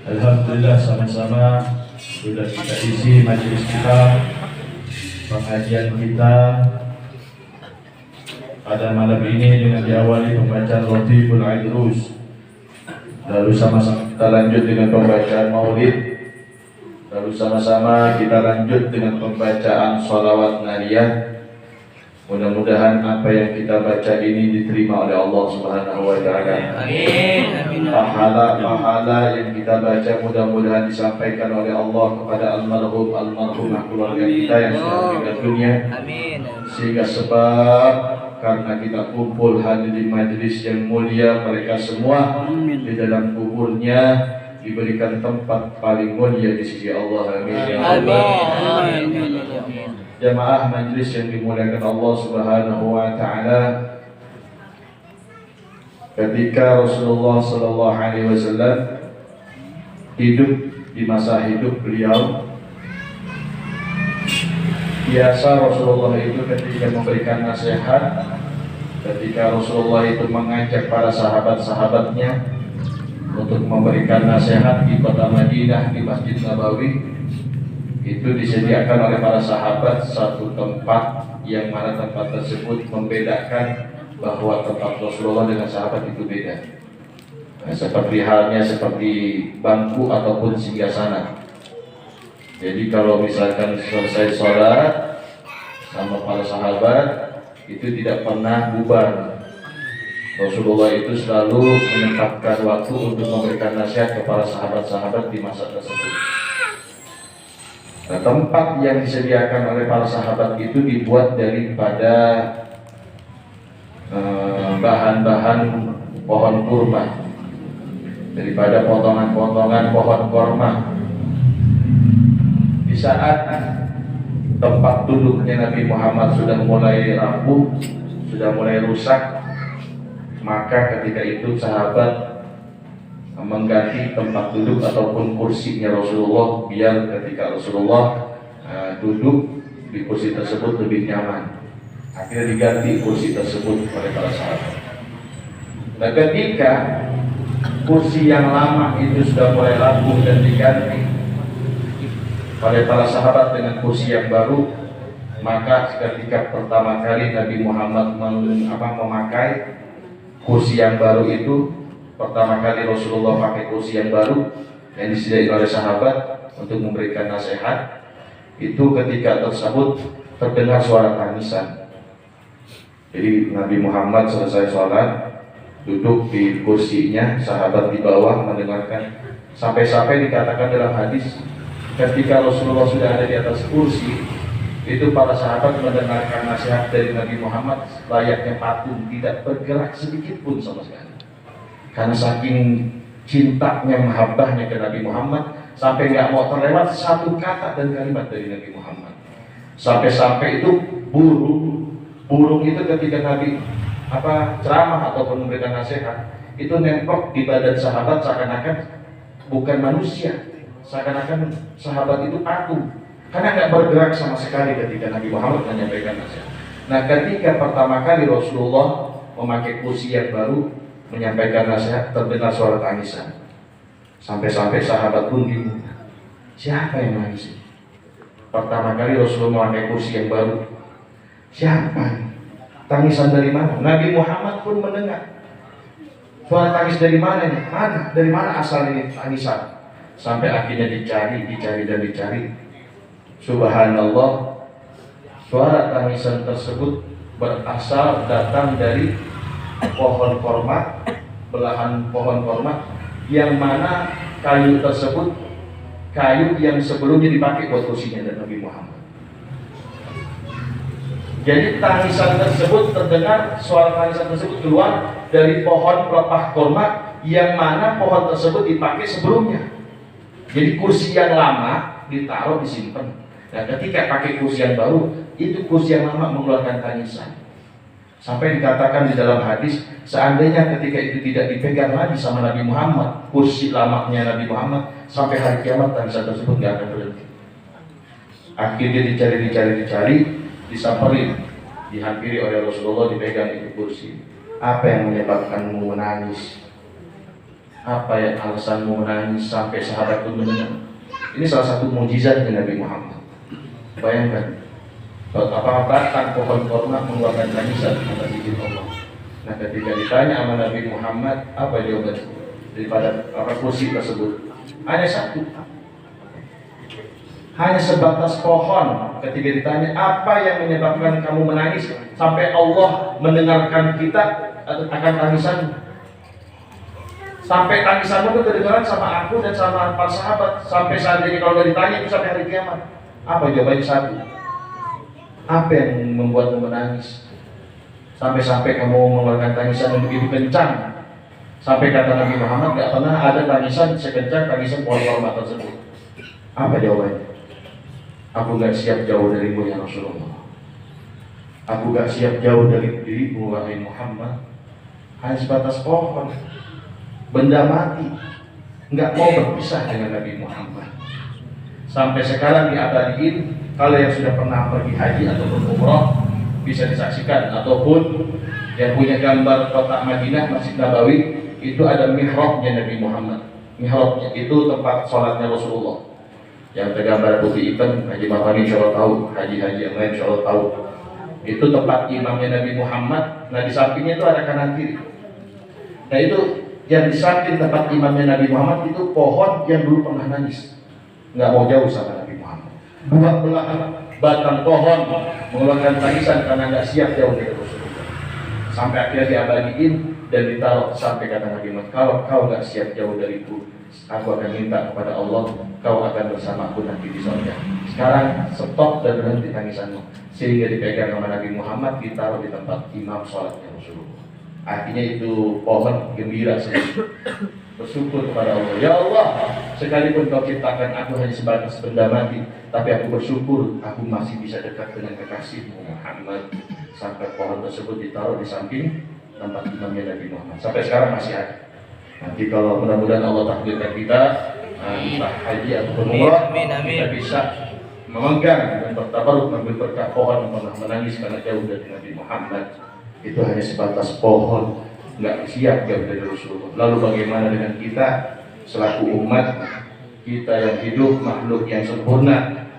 Alhamdulillah sama-sama sudah kita isi majelis kita, pengajian kita pada malam ini dengan diawali pembacaan Latiful Aidrus. Lalu sama-sama kita lanjut dengan pembacaan Maulid. Lalu sama-sama kita lanjut dengan pembacaan Shalawat Nariyah. Mudah-mudahan apa yang kita baca ini diterima oleh Allah Subhanahu wa Ta'ala. Amin. Pahala yang kita baca mudah-mudahan disampaikan oleh Allah kepada almarhumah keluarga kita yang sudah meninggal dunia. Amin. Sehingga sebab karena kita kumpul hadir di majelis yang mulia, mereka semua di dalam kuburnya diberikan tempat paling mulia di sisi Allah. Amin. Amin. Jamaah majlis yang dimuliakan Allah Subhanahu wa Ta'ala, ketika Rasulullah sallallahu alaihi wasallam hidup di masa hidup beliau, biasa Rasulullah itu ketika memberikan nasihat, ketika Rasulullah itu mengajak para sahabat-sahabatnya untuk memberikan nasihat di kota Madinah, di Masjid Nabawi, itu disediakan oleh para sahabat satu tempat yang mana tempat tersebut membedakan bahwa tempat Rasulullah dengan sahabat itu beda. Seperti halnya seperti bangku ataupun singgasana. Jadi kalau misalkan selesai sholat sama para sahabat itu tidak pernah bubar. Rasulullah itu selalu menyempatkan waktu untuk memberikan nasihat kepada sahabat-sahabat di masa tersebut. Nah, tempat yang disediakan oleh para sahabat itu dibuat daripada bahan-bahan pohon kurma, daripada potongan-potongan pohon kurma. Di saat tempat duduknya Nabi Muhammad sudah mulai rapuh, sudah mulai rusak, maka ketika itu sahabat mengganti tempat duduk ataupun kursinya Rasulullah, biar ketika Rasulullah duduk di kursi tersebut lebih nyaman. Akhirnya diganti kursi tersebut oleh para sahabat. Nah, ketika kursi yang lama itu sudah mulai rapuh dan diganti oleh para sahabat dengan kursi yang baru, maka ketika pertama kali Nabi Muhammad memakai kursi yang baru itu, pertama kali Rasulullah pakai kursi yang baru yang disediakan oleh sahabat untuk memberikan nasihat, itu ketika tersebut terdengar suara tangisan. Jadi Nabi Muhammad selesai sholat, duduk di kursinya, sahabat di bawah mendengarkan. Sampai-sampai dikatakan dalam hadis, ketika Rasulullah sudah ada di atas kursi, itu para sahabat mendengarkan nasihat dari Nabi Muhammad layaknya patung, tidak bergerak sedikit pun sama sekali. Karena saking cintanya, mahabbahnya ke Nabi Muhammad, sampai nggak mau terlewat satu kata dan kalimat dari Nabi Muhammad. Sampai-sampai itu burung itu ketika Nabi ceramah ataupun memberikan nasihat, itu nempel di badan sahabat seakan-akan bukan manusia, seakan-akan sahabat itu patung, karena nggak bergerak sama sekali ketika Nabi Muhammad menyampaikan nasihat. Nah, ketika pertama kali Rasulullah memakai kursi yang baru menyampaikan nasihat, terdengar suara tangisan. Sampai-sampai sahabat pun bingung, siapa yang nangis? Pertama kali Rasulullah memakai kursi yang baru, siapa? Tangisan dari mana? Nabi Muhammad pun mendengar suara tangis dari mana ini? Dari mana asal ini tangisan? Sampai akhirnya dicari. Subhanallah, suara tangisan tersebut berasal datang dari pohon korma, belahan pohon korma, yang mana kayu tersebut kayu yang sebelumnya dipakai buat kursinya dan Nabi Muhammad. Jadi tangisan tersebut terdengar, suara tangisan tersebut keluar dari pohon pelepah korma yang mana pohon tersebut dipakai sebelumnya. Jadi kursi yang lama ditaruh, disimpan. Dan ketika pakai kursi yang baru, itu kursi yang lama mengeluarkan tangisan. Sampai dikatakan di dalam hadis, seandainya ketika itu tidak dipegang lagi sama Nabi Muhammad, kursi lamanya Nabi Muhammad, sampai hari kiamat tangisan tersebut tidak akan berhenti. Akhirnya dicari, disamperin, dihampiri oleh Rasulullah, dipegang itu kursi. Apa yang menyebabkanmu menangis? Apa yang alasanmu menangis sampai sahabat pun mendengar? Ini salah satu mukjizat Nabi Muhammad. Bayangkan, apakah batang pohon korma mengeluarkan tangisan atas izin Allah? Nah, ketika ditanya sama Nabi Muhammad, apa jawabannya daripada kursi tersebut? Hanya satu, hanya sebatas pohon. Ketika ditanya apa yang menyebabkan kamu menangis sampai Allah mendengarkan kita akan tangisan, sampai tangisanmu itu kedengaran sama aku dan sama para sahabat. Sampai saat ini kalau nggak ditanya itu sampai hari kiamat. Apa jawabannya? Satu. Apa yang membuatmu menangis sampai-sampai kamu mengeluarkan tangisan yang begitu kencang? Sampai kata Nabi Muhammad, nggak pernah ada tangisan sekencang tangisan pohon korma tersebut. Apa jawabannya? Aku gak siap jauh darimu ya Rasulullah. Aku gak siap jauh dari dirimu wahai Muhammad. Hanya sebatas pohon, benda mati, gak mau berpisah dengan Nabi Muhammad. Sampai sekarang diabadiin. Kalau yang sudah pernah pergi haji ataupun umrah bisa disaksikan, ataupun yang punya gambar kota Madinah, Masjid Nabawi, itu ada mihrabnya Nabi Muhammad. Mihrabnya itu tempat sholatnya Rasulullah. Yang tergambar putih hitam, Haji Mafani insya Allah tahu, haji-haji yang lain insya Allah tahu. Itu tempat imamnya Nabi Muhammad. Nah, di sampingnya itu ada kanan kiri. Nah, itu yang di samping tempat imamnya Nabi Muhammad itu pohon yang dulu pernah nangis, nggak mau jauh sama Nabi Muhammad. Dua belah batang pohon mengeluarkan tangisan karena nggak siap jauh dari Rasulullah. Sampai akhirnya diabadiin dan ditaruh sampai kata Nabi Muhammad, kalau kau nggak siap jauh dariku, aku akan minta kepada Allah, kau akan bersamaku nanti di surga. Sekarang stop dan berhenti tangisanmu. Sehingga dipegang sama Nabi Muhammad, ditaruh di tempat imam sholatnya Rasulullah. Artinya itu pohon gembira sedih, bersyukur kepada Allah. Ya Allah, sekalipun kau ciptakan aku hanya sebatas benda mati, tapi aku bersyukur aku masih bisa dekat dengan kekasihmu Muhammad. Sampai pohon tersebut ditaruh di samping tempat imamnya Nabi Muhammad. Sampai sekarang masih ada. Nanti kalau mudah-mudahan Allah takdirkan kita entah haji ataupun umrah, kita bisa memegang dan bertabaruk mengambil berkah pohon yang pernah menangis karena jauh dari Nabi Muhammad. Itu hanya sebatas pohon, nggak siap jauh dari Rasulullah. Lalu bagaimana dengan kita selaku umat, kita yang hidup makhluk yang sempurna?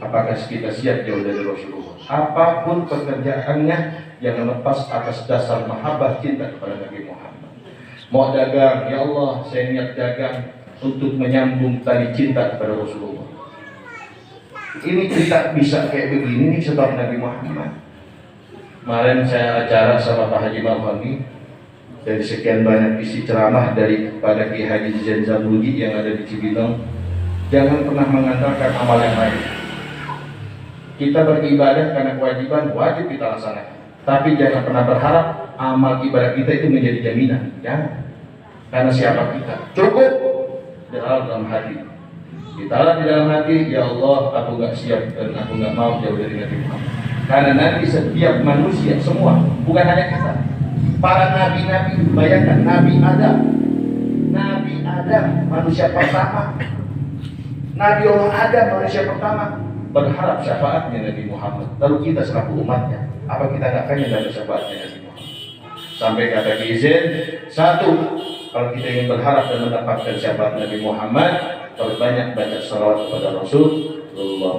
Apakah kita siap jauh dari Rasulullah? Apapun pekerjaannya, jangan lepas atas dasar mahabbah cinta kepada Nabi Muhammad. Mau dagang, ya Allah, saya niat dagang untuk menyambung tali cinta kepada Rasulullah. Ini kita bisa kayak begini nih sebab Nabi Muhammad. Kemarin saya acara sama Pak Haji Marhami, dari sekian banyak isi ceramah daripada Ki Haji Zenzamudi yang ada di Cibinong. Jangan pernah mengandalkan amal yang lain. Kita beribadah karena kewajiban, wajib kita laksanakan. Tapi jangan pernah berharap amal ibadah kita itu menjadi jaminan. Jangan. Karena siapa kita? Cukup ditaruh dalam hati. Ditaruh di dalam hati, ya Allah, aku gak siap dan aku gak mau jauh dari Nabi Muhammad. Karena nanti setiap manusia semua, bukan hanya kita, para nabi-nabi, bayangkan Nabi Adam, manusia pertama, Nabi Allah Adam, manusia pertama, berharap syafaatnya Nabi Muhammad. Lalu kita selaku umatnya, apa kita gak pengen dapat syafaatnya Nabi Muhammad? Sampai kata izin, satu, kalau kita ingin berharap dan mendapatkan syafaat Nabi Muhammad, perbanyak baca salawat kepada Rasulullah.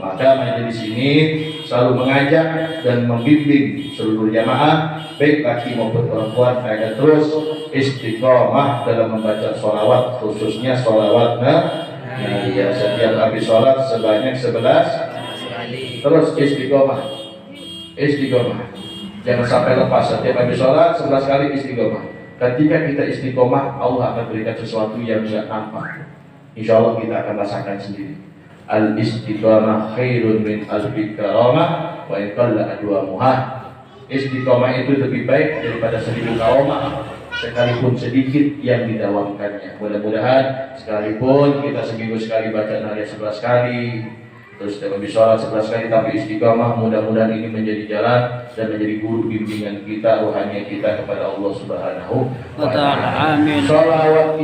Maka majelis ini selalu mengajak dan membimbing seluruh jamaah, baik laki maupun perempuan, agar terus istiqomah dalam membaca salawat, khususnya salawat Nabi. Ya, setiap habis salat sebanyak 11 kali. Terus istiqomah. Jangan sampai lepas, setiap habis salat 11 kali istiqomah. Ketika kita istiqomah, Allah akan berikan sesuatu yang tidak nampak. Insya Allah kita akan rasakan sendiri. Al-istiqamah khairun min alfi karamah wa in qalla adwamuha. Istiqamah itu lebih baik daripada 1000 karamah, sekalipun sedikit yang didawamkannya. Mudah-mudahan sekalipun kita seminggu sekali baca nariah 11 kali, terus lebih sholat 11 kali, tapi istiqamah, mudah-mudahan ini menjadi jalan dan menjadi guru bimbingan kita, rohani kita kepada Allah Subhanahu wa ta'ala. Amin. Sholawat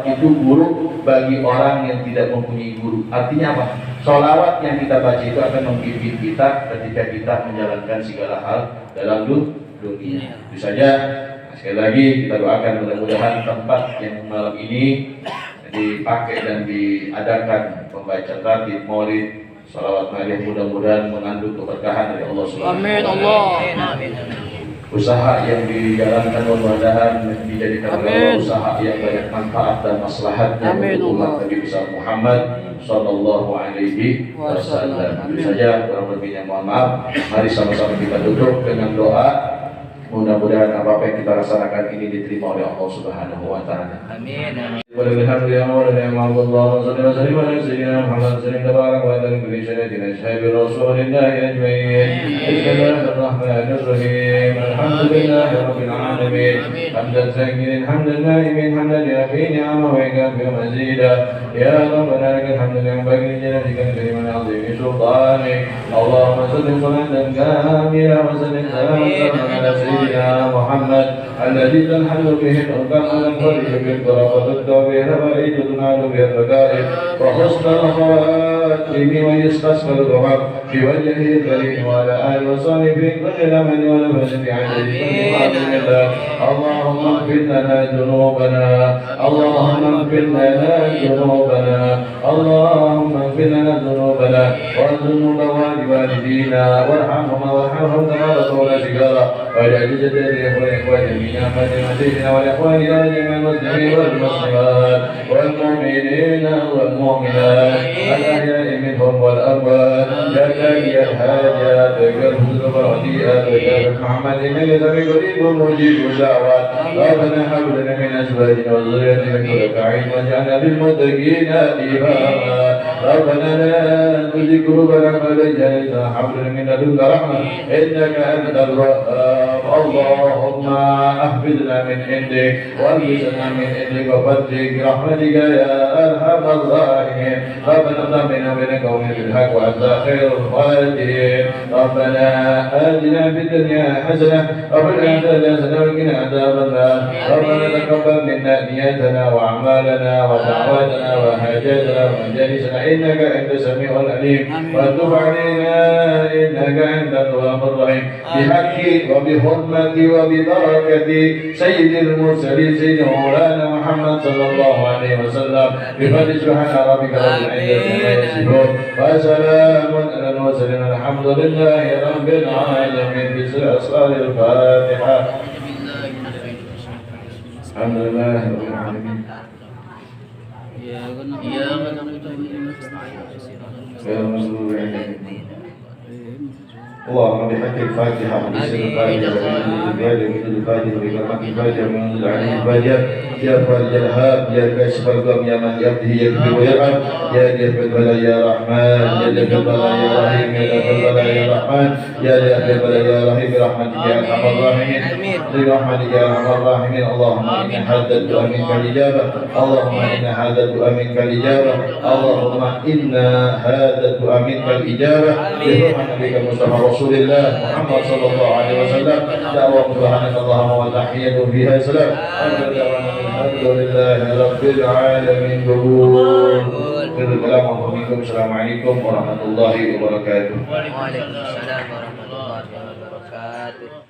itu guru bagi orang yang tidak mempunyai guru. Artinya apa? Sholawat yang kita baca itu akan membimbing kita ketika kita menjalankan segala hal dalam dunia. Itu saja. sekali lagi kita doakan mudah-mudahan tempat yang malam ini dipakai dan diadakan pembacaan ratib maulid salawat nabi mudah-mudahan mengandung keberkahan dari Allah Subhanahu wa taala. Amin. Usaha yang dijalankan mudah-mudahan dijadikan adalah usaha yang banyak manfaat dan maslahatnya untuk umat Nabi besar Muhammad sallallahu alaihi wasallam. Itu saja, kurang lebihnya mohon maaf. Mari sama-sama kita duduk dengan doa. Mudah-mudahan apa yang kita laksanakan ini diterima oleh Allah Subhanahu wa taala. Amin. Walhamdulillah wa la ilaha illallah wa sallallahu alaihi wa sallam sayyidina Muhammad sallallahu alaihi wa sallam bi syahadatina ashabi rasulillah ajma'in. Bismillahirrahmanirrahim. Alhamdulillahi rabbil alamin. Hamdan zakirin hamdan naimin hamdan yafi'in ni'ama wa yakfi mazida. Ya rabbana lakal hamdu liman bagi jalatika kariman azim sultanik. Allahumma salli salatan kamilah wa sallim salaman ala sayyidina Muhammad alladzi tanhalu bihi al-aqam al-qadhi bil qarabat التوبة نبائج تنال بها الرقائب وحسن الخواتم ويستسقى الغمام في وجهه الكريم وعلى آله وصحبه في كل لمن ونفس في عدد كل الله. اللهم اغفر لنا ذنوبنا اللهم اغفر لنا ذنوبنا اللهم اغفر لنا ذنوبنا وذنوب والدينا وارحمهما وارحمهم كما ربونا صغارا واجعل جدتنا والاخوان من احمد مسيحنا والاخوان الى جميع المسلمين والمسلمات والمؤمنين والمؤمنات الاحياء منهم والاموات يا كافي الحاجات ويا الحزن والرديئات ويا محمد انك سميع قريب مجيب الدعوات. ربنا هب لنا من ازواجنا وذريتنا قرة اعين واجعلنا للمتقين اماما. ربنا لا تزغ قلوبنا بعد إذ هديتنا وهب لنا من لدنك رحمة إنك أنت الوهاب. اللهم احفظنا من عندك والبسنا من عندك وفتك برحمتك يا أرحم الراحمين. ربنا افتح بيننا وبين قومنا بالحق وأنت خير الخالدين. ربنا آتنا في الدنيا حسنة وفي الآخرة حسنة وقنا عذاب النار. ربنا تقبل منا نياتنا وأعمالنا ودعواتنا وحاجاتنا ومجالسنا إنك أنت السميع العليم وتب علينا إنك أنت التواب الرحيم. بحق وبحرمة وببركة سيد المرسلين سيدنا مولانا محمد صلى الله عليه وسلم بفضل سبحان ربك رب العزة عما يصفون وسلام على المرسلين الحمد لله رب العالمين. بسر أسرار الفاتحة. الحمد لله رب العالمين. اللهم بحق الفاتحة وبسر الفاتحة وبسر الفاتحة وبكرمة الفاتحة ومن عليه الفاتحة يا فارج الهاب يا كاشف الغم يا من يهده يكفي ويرحم يا دافع البلاء يا رحمن يا دافع البلاء يا رحيم يا دافع البلاء يا رحمن يا دافع البلاء يا رحيم برحمتك يا ارحم الراحمين برحمتك يا ارحم الراحمين. اللهم ان هذا الدعاء منك الاجابه اللهم ان هذا الدعاء منك الاجابه اللهم ان هذا الدعاء منك الاجابه بحرمة نبيك المصطفى رسول الله محمد صلى الله عليه وسلم. دعوة سبحانك اللهم وتحية فيها سلام. الحمد لله رب العالمين. قبول الكلام عليكم. السلام عليكم ورحمة الله وبركاته. Waalaikumsalam warahmatullahi wabarakatuh.